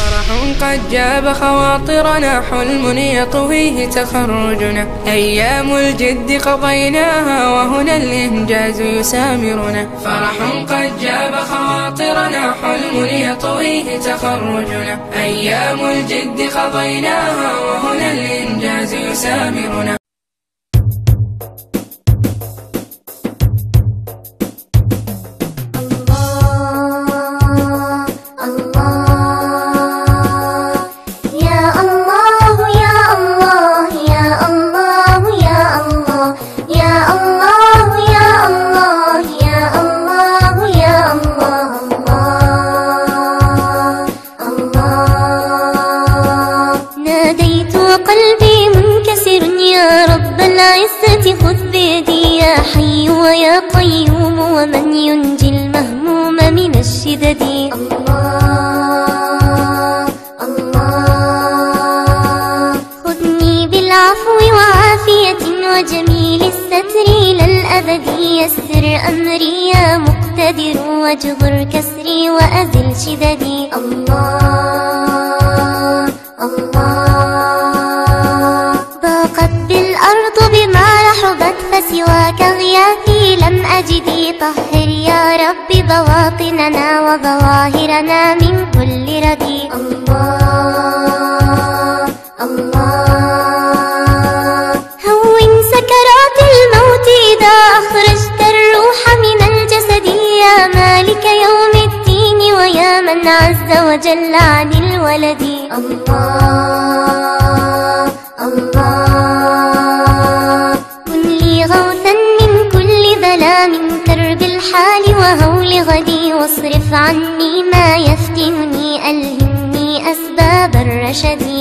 فرح قد جاب خواطرنا، حلم يطويه تخرجنا، أيام الجد قضيناها وهنا الإنجاز يسامرنا. فرح قد جاب خواطرنا، حلم يطويه تخرجنا، أيام الجد قضيناها وهنا الإنجاز يسامرنا. قلبي منكسر يا رب العزة خذ بيدي، يا حي ويا قيوم ومن ينجي المهموم من الشدد. الله الله خذني بالعفو وعافية وجميل الستر إلى الأبد، يسر أمري يا مقتدر واجبر كسري وأزل شددي. الله الله ضاقت بالأرض بما رحبت فسواك غياثي لم أجدي، طهر يا رب بواطننا وظواهرنا من كل ردي. الله الله هون سكرات الموت إذا أخرجت الروح من الجسد، يا مالك يوم الدين ويا من عز وجل عن الولد. الله الله كن لي غوثا من كل ظلام، كرب الحال وهول غدي، واصرف عني ما يفتنني، ألهمني أسباب الرشد.